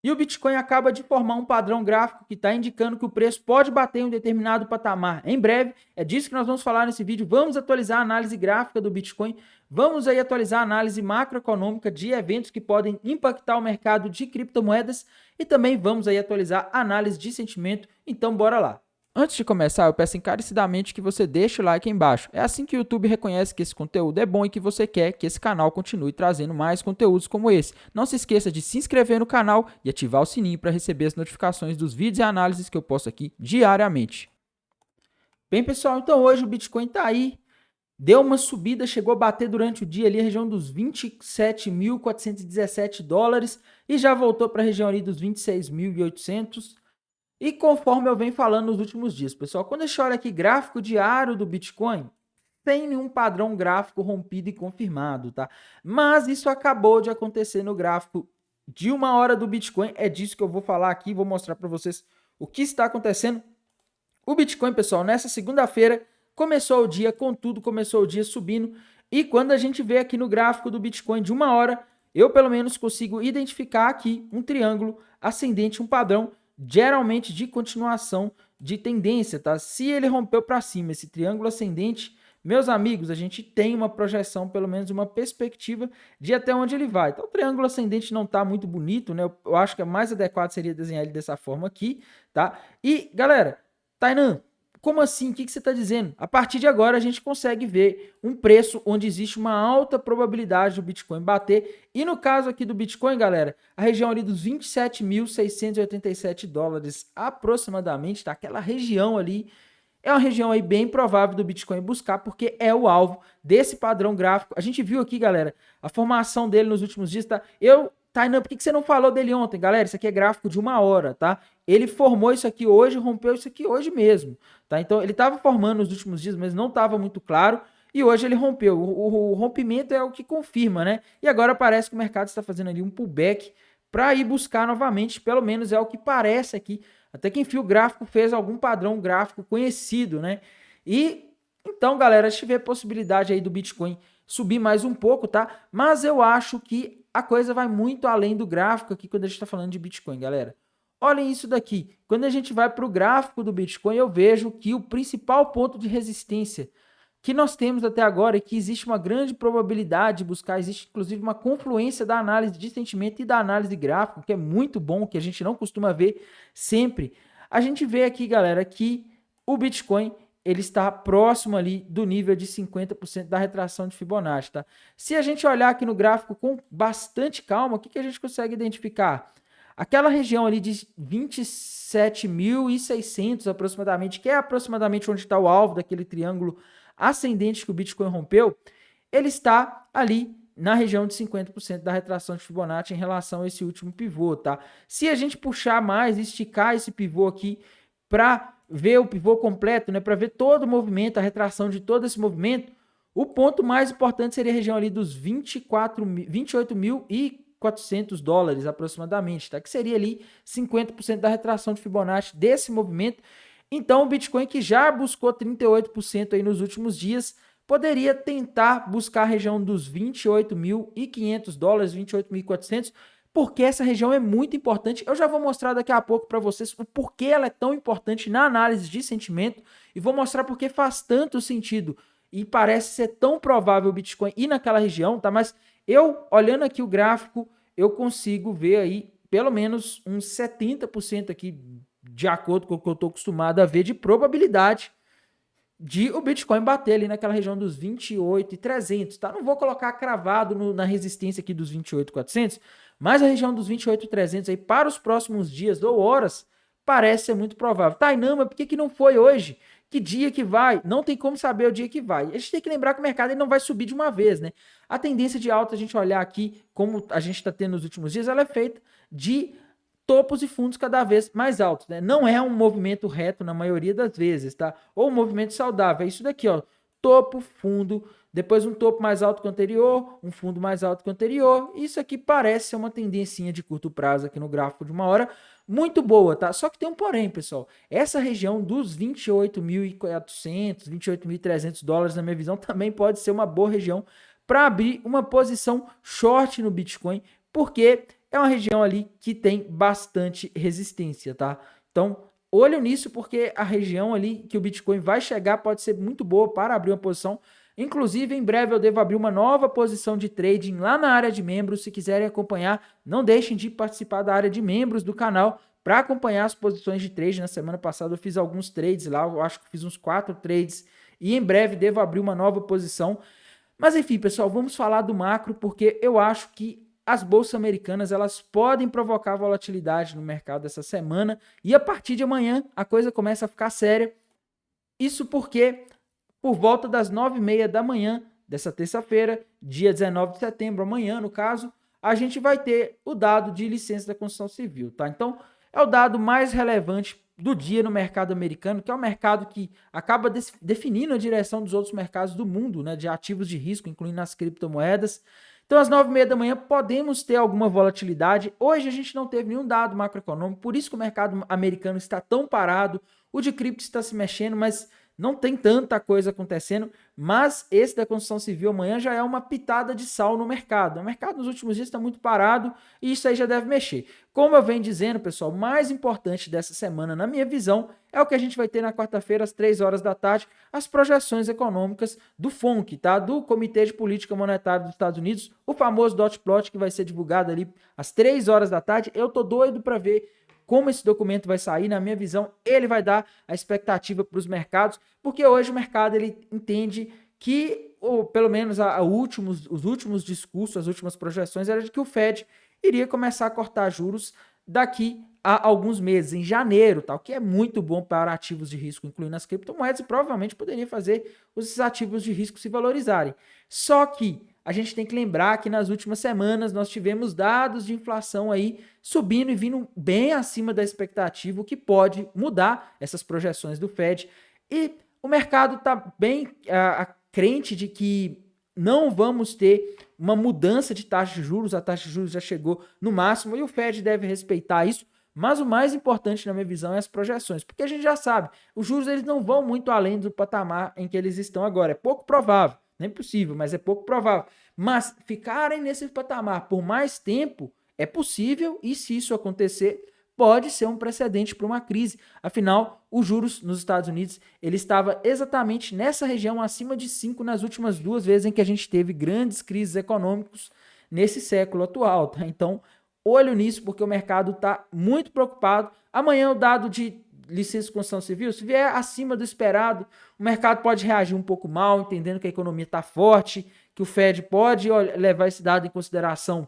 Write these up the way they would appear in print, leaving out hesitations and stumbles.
E o Bitcoin acaba de formar um padrão gráfico que está indicando que o preço pode bater em um determinado patamar. Em breve, é disso que nós vamos falar nesse vídeo. Vamos atualizar a análise gráfica do Bitcoin. Vamos aí atualizar a análise macroeconômica de eventos que podem impactar o mercado de criptomoedas. E também vamos aí atualizar a análise de sentimento. Então, bora lá. Antes de começar, eu peço encarecidamente que você deixe o like aí embaixo. É assim que o YouTube reconhece que esse conteúdo é bom e que você quer que esse canal continue trazendo mais conteúdos como esse. Não se esqueça de se inscrever no canal e ativar o sininho para receber as notificações dos vídeos e análises que eu posto aqui diariamente. Bem, pessoal, então hoje o Bitcoin está aí. Deu uma subida, chegou a bater durante o dia ali a região dos 27.417 dólares e já voltou para a região ali dos 26.800. E conforme eu venho falando nos últimos dias, pessoal, quando a gente olha aqui gráfico diário do Bitcoin, tem nenhum padrão gráfico rompido e confirmado, tá? Mas isso acabou de acontecer no gráfico de uma hora do Bitcoin. É disso que eu vou falar aqui, vou mostrar para vocês o que está acontecendo. O Bitcoin, pessoal, nessa segunda-feira começou o dia com tudo, começou o dia subindo. E quando a gente vê aqui no gráfico do Bitcoin de uma hora, eu pelo menos consigo identificar aqui um triângulo ascendente, um padrão geralmente de continuação de tendência, tá? Se ele rompeu para cima, esse triângulo ascendente, meus amigos, a gente tem uma projeção, pelo menos uma perspectiva de até onde ele vai. Então, o triângulo ascendente não está muito bonito, né? Eu acho que é mais adequado seria desenhar ele dessa forma aqui, tá? E, galera, Tainan, como assim? O que você está dizendo? A partir de agora, a gente consegue ver um preço onde existe uma alta probabilidade do Bitcoin bater. E no caso aqui do Bitcoin, galera, a região ali dos 27.687 dólares aproximadamente, tá? Aquela região ali é uma região aí bem provável do Bitcoin buscar, porque é o alvo desse padrão gráfico. A gente viu aqui, galera, a formação dele nos últimos dias, tá? Tainan, por que você não falou dele ontem? Galera, isso aqui é gráfico de uma hora, tá? Ele formou isso aqui hoje, rompeu isso aqui hoje mesmo, tá? Então, ele estava formando nos últimos dias, mas não estava muito claro. E hoje ele rompeu. O rompimento é o que confirma, né? E agora parece que o mercado está fazendo ali um pullback para ir buscar novamente, pelo menos é o que parece aqui. Até que enfim o gráfico fez algum padrão gráfico conhecido, né? E então, galera, a gente vê a possibilidade aí do Bitcoin subir mais um pouco, tá? Mas eu acho que a coisa vai muito além do gráfico aqui quando a gente está falando de Bitcoin, galera. Olhem isso daqui. Quando a gente vai para o gráfico do Bitcoin, eu vejo que o principal ponto de resistência que nós temos até agora é que existe uma grande probabilidade de buscar, existe inclusive uma confluência da análise de sentimento e da análise gráfica, que é muito bom, que a gente não costuma ver sempre. A gente vê aqui, galera, que o Bitcoin ele está próximo ali do nível de 50% da retração de Fibonacci, tá? Se a gente olhar aqui no gráfico com bastante calma, o que a gente consegue identificar? Aquela região ali de 27.600 aproximadamente, que é aproximadamente onde está o alvo daquele triângulo ascendente que o Bitcoin rompeu, ele está ali na região de 50% da retração de Fibonacci em relação a esse último pivô, tá? Se a gente puxar mais, esticar esse pivô aqui para ver o pivô completo, né, para ver todo o movimento, a retração de todo esse movimento, o ponto mais importante seria a região ali dos 28.400 dólares aproximadamente, tá? Que seria ali 50% da retração de Fibonacci desse movimento. Então, o Bitcoin, que já buscou 38% aí nos últimos dias, poderia tentar buscar a região dos 28.500 dólares, 28.400, porque essa região é muito importante. Eu já vou mostrar daqui a pouco para vocês o porquê ela é tão importante na análise de sentimento e vou mostrar porque faz tanto sentido e parece ser tão provável o Bitcoin ir naquela região, tá? Mas eu, olhando aqui o gráfico, eu consigo ver aí pelo menos uns 70% aqui, de acordo com o que eu estou acostumado a ver, de probabilidade de o Bitcoin bater ali naquela região dos 28.300, tá? Não vou colocar cravado na resistência aqui dos 28.400, mas a região dos 28.300 aí para os próximos dias ou horas parece ser muito provável. Tainan, mas por que não foi hoje? Que dia que vai? Não tem como saber o dia que vai. A gente tem que lembrar que o mercado ele não vai subir de uma vez, né? A tendência de alta, a gente olhar aqui, como a gente está tendo nos últimos dias, ela é feita de topos e fundos cada vez mais altos, né? Não é um movimento reto na maioria das vezes, tá? Ou um movimento saudável. É isso daqui, ó. Topo, fundo, depois um topo mais alto que o anterior, um fundo mais alto que o anterior. Isso aqui parece ser uma tendencinha de curto prazo aqui no gráfico de uma hora, muito boa, tá? Só que tem um porém, pessoal. Essa região dos 28.400, 28.300 dólares, na minha visão, também pode ser uma boa região para abrir uma posição short no Bitcoin, porque é uma região ali que tem bastante resistência, tá? Então, olho nisso porque a região ali que o Bitcoin vai chegar pode ser muito boa para abrir uma posição. Inclusive, em breve eu devo abrir uma nova posição de trading lá na área de membros. Se quiserem acompanhar, não deixem de participar da área de membros do canal para acompanhar as posições de trade. Na semana passada eu fiz alguns trades lá, eu acho que fiz uns 4 trades e em breve devo abrir uma nova posição. Mas enfim, pessoal, vamos falar do macro porque eu acho que as bolsas americanas elas podem provocar volatilidade no mercado essa semana e a partir de amanhã a coisa começa a ficar séria. Isso porque por volta das 9h30 da manhã dessa terça-feira, dia 19 de setembro, amanhã no caso, a gente vai ter o dado de licença da construção civil, tá? Então, é o dado mais relevante do dia no mercado americano, que é um mercado que acaba definindo a direção dos outros mercados do mundo, né, de ativos de risco, incluindo as criptomoedas. Então, às 9h30 da manhã, podemos ter alguma volatilidade. Hoje a gente não teve nenhum dado macroeconômico, por isso que o mercado americano está tão parado. O de cripto está se mexendo, mas não tem tanta coisa acontecendo, mas esse da construção civil amanhã já é uma pitada de sal no mercado. O mercado nos últimos dias está muito parado e isso aí já deve mexer. Como eu venho dizendo, pessoal, o mais importante dessa semana, na minha visão, é o que a gente vai ter na quarta-feira, às 3 horas da tarde, as projeções econômicas do FONC, tá? Do Comitê de Política Monetária dos Estados Unidos, o famoso dot plot que vai ser divulgado ali às 3 horas da tarde. Eu tô doido para ver como esse documento vai sair. Na minha visão, ele vai dar a expectativa para os mercados, porque hoje o mercado ele entende que, ou pelo menos os últimos discursos, as últimas projeções, era de que o Fed iria começar a cortar juros daqui a alguns meses, em janeiro, tal, que é muito bom para ativos de risco, incluindo as criptomoedas, e provavelmente poderia fazer os ativos de risco se valorizarem. Só que a gente tem que lembrar que nas últimas semanas nós tivemos dados de inflação aí subindo e vindo bem acima da expectativa, o que pode mudar essas projeções do Fed. E o mercado está bem crente de que não vamos ter uma mudança de taxa de juros, a taxa de juros já chegou no máximo e o Fed deve respeitar isso. Mas o mais importante, na minha visão, é as projeções, porque a gente já sabe, os juros eles não vão muito além do patamar em que eles estão agora. É pouco provável, não é impossível, mas é pouco provável. Mas ficarem nesse patamar por mais tempo é possível e se isso acontecer, pode ser um precedente para uma crise. Afinal, os juros nos Estados Unidos, ele estava exatamente nessa região acima de 5 nas últimas 2 vezes em que a gente teve grandes crises econômicas nesse século atual, tá? Então, olho nisso, porque o mercado está muito preocupado. Amanhã o dado de licença de construção civil, se vier acima do esperado, o mercado pode reagir um pouco mal, entendendo que a economia está forte, que o Fed pode levar esse dado em consideração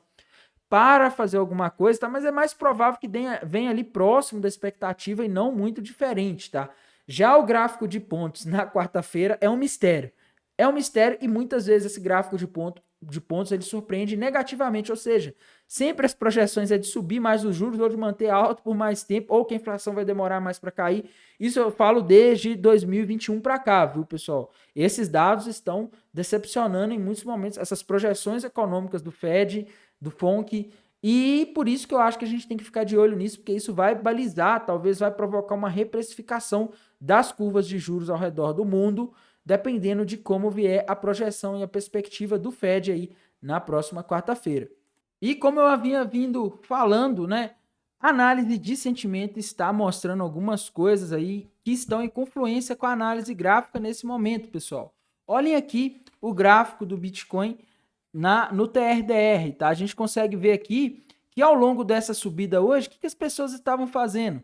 para fazer alguma coisa, tá? Mas é mais provável que venha ali próximo da expectativa e não muito diferente, tá? Já o gráfico de pontos na quarta-feira é um mistério. É um mistério e muitas vezes esse gráfico de pontos ele surpreende negativamente, ou seja, sempre as projeções é de subir mais os juros ou de manter alto por mais tempo, ou que a inflação vai demorar mais para cair. Isso eu falo desde 2021 para cá, viu, pessoal? Esses dados estão decepcionando em muitos momentos, essas projeções econômicas do Fed, do FONC, e por isso que eu acho que a gente tem que ficar de olho nisso, porque isso vai balizar, talvez vai provocar uma reprecificação das curvas de juros ao redor do mundo, dependendo de como vier a projeção e a perspectiva do Fed aí na próxima quarta-feira. E como eu havia vindo falando, né, a análise de sentimento está mostrando algumas coisas aí que estão em confluência com a análise gráfica nesse momento, pessoal. Olhem aqui o gráfico do Bitcoin no TRDR, tá? A gente consegue ver aqui que ao longo dessa subida hoje, o que as pessoas estavam fazendo?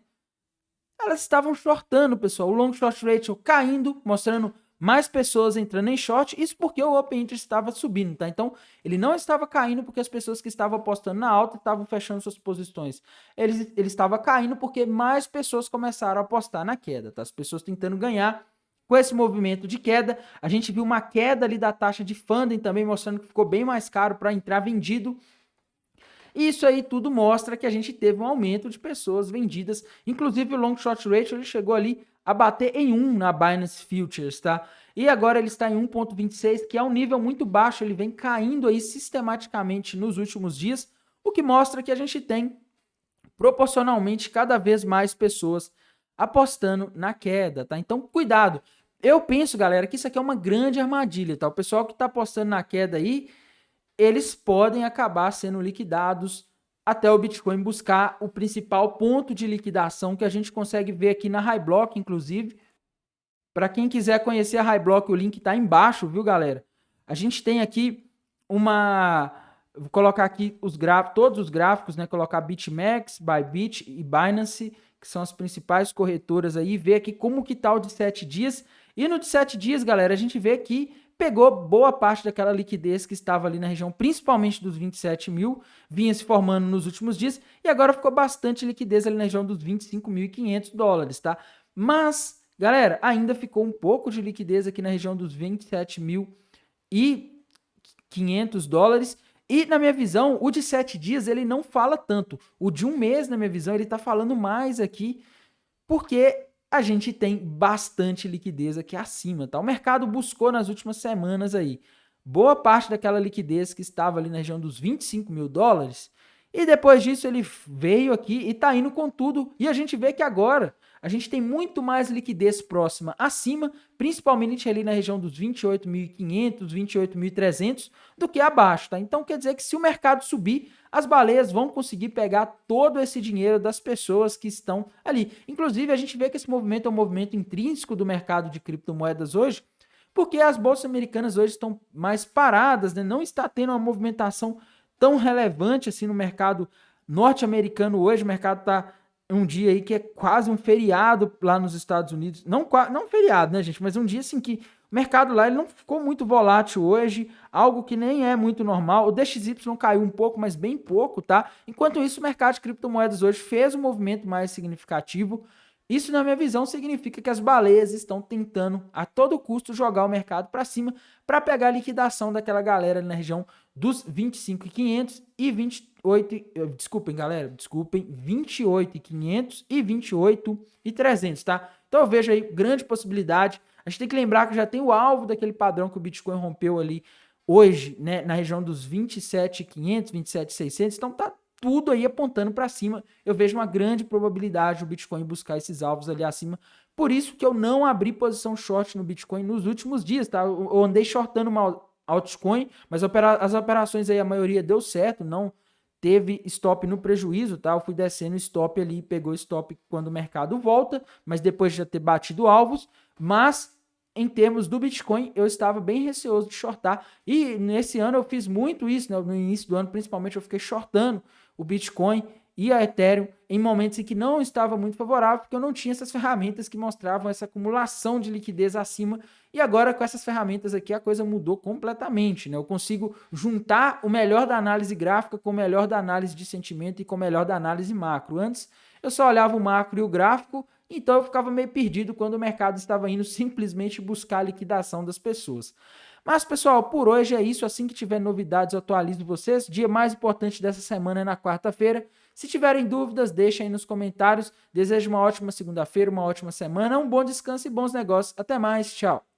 Elas estavam shortando, pessoal. O long short ratio caindo, mostrando mais pessoas entrando em short, isso porque o Open Interest estava subindo, tá? Então, ele não estava caindo porque as pessoas que estavam apostando na alta estavam fechando suas posições. Ele estava caindo porque mais pessoas começaram a apostar na queda, tá? As pessoas tentando ganhar com esse movimento de queda. A gente viu uma queda ali da taxa de funding também, mostrando que ficou bem mais caro para entrar vendido. Isso aí tudo mostra que a gente teve um aumento de pessoas vendidas. Inclusive o long short ratio ele chegou ali a bater em 1 na Binance Futures, tá? E agora ele está em 1,26, que é um nível muito baixo, ele vem caindo aí sistematicamente nos últimos dias, o que mostra que a gente tem proporcionalmente cada vez mais pessoas apostando na queda, tá? Então, cuidado. Eu penso, galera, que isso aqui é uma grande armadilha, tá? O pessoal que está apostando na queda aí, eles podem acabar sendo liquidados até o Bitcoin buscar o principal ponto de liquidação que a gente consegue ver aqui na Highblock, inclusive. Para quem quiser conhecer a Highblock, o link está embaixo, viu, galera? A gente tem aqui uma... Vou colocar aqui todos os gráficos, né? Colocar BitMEX, Bybit e Binance, que são as principais corretoras aí, ver aqui como que tá o de 7 dias. E no de 7 dias, galera, a gente vê que pegou boa parte daquela liquidez que estava ali na região, principalmente dos 27 mil, vinha se formando nos últimos dias, e agora ficou bastante liquidez ali na região dos 25.500 dólares, tá? Mas, galera, ainda ficou um pouco de liquidez aqui na região dos 27.500 dólares, e na minha visão, o de 7 dias ele não fala tanto. O de um mês, na minha visão, ele tá falando mais aqui, porque a gente tem bastante liquidez aqui acima, tá? O mercado buscou nas últimas semanas aí boa parte daquela liquidez que estava ali na região dos 25 mil dólares, e depois disso ele veio aqui e tá indo com tudo, e a gente vê que agora a gente tem muito mais liquidez próxima acima, principalmente ali na região dos 28.500, 28.300 do que abaixo, tá? Então quer dizer que se o mercado subir, as baleias vão conseguir pegar todo esse dinheiro das pessoas que estão ali. Inclusive, a gente vê que esse movimento é um movimento intrínseco do mercado de criptomoedas hoje, porque as bolsas americanas hoje estão mais paradas, né? Não está tendo uma movimentação tão relevante assim no mercado norte-americano hoje. O mercado está um dia aí que é quase um feriado lá nos Estados Unidos. Não feriado, né, gente? Mas um dia assim que o mercado lá ele não ficou muito volátil hoje, algo que nem é muito normal. O DXY caiu um pouco, mas bem pouco, tá? Enquanto isso, o mercado de criptomoedas hoje fez um movimento mais significativo. Isso, na minha visão, significa que as baleias estão tentando a todo custo jogar o mercado para cima para pegar a liquidação daquela galera ali na região dos 25.500 e 28, desculpem, galera, desculpem, 28.500 e 28.300, tá? Então eu vejo aí grande possibilidade. A gente tem que lembrar que já tem o alvo daquele padrão que o Bitcoin rompeu ali hoje, né, na região dos 27.500, 27.600, então tá tudo aí apontando para cima. Eu vejo uma grande probabilidade do Bitcoin buscar esses alvos ali acima. Por isso que eu não abri posição short no Bitcoin nos últimos dias, tá? Eu andei shortando uma altcoin, mas as operações aí, a maioria deu certo, não teve stop no prejuízo, tá? Eu fui descendo stop ali, pegou stop quando o mercado volta, mas depois de já ter batido alvos, mas em termos do Bitcoin, eu estava bem receoso de shortar, e nesse ano eu fiz muito isso, né? No início do ano, principalmente, eu fiquei shortando o Bitcoin e a Ethereum em momentos em que não estava muito favorável, porque eu não tinha essas ferramentas que mostravam essa acumulação de liquidez acima, e agora com essas ferramentas aqui a coisa mudou completamente, né? Eu consigo juntar o melhor da análise gráfica com o melhor da análise de sentimento e com o melhor da análise macro. Antes eu só olhava o macro e o gráfico, então eu ficava meio perdido quando o mercado estava indo simplesmente buscar a liquidação das pessoas. Mas, pessoal, por hoje é isso. Assim que tiver novidades, eu atualizo vocês. O dia mais importante dessa semana é na quarta-feira. Se tiverem dúvidas, deixem aí nos comentários. Desejo uma ótima segunda-feira, uma ótima semana, um bom descanso e bons negócios. Até mais, tchau!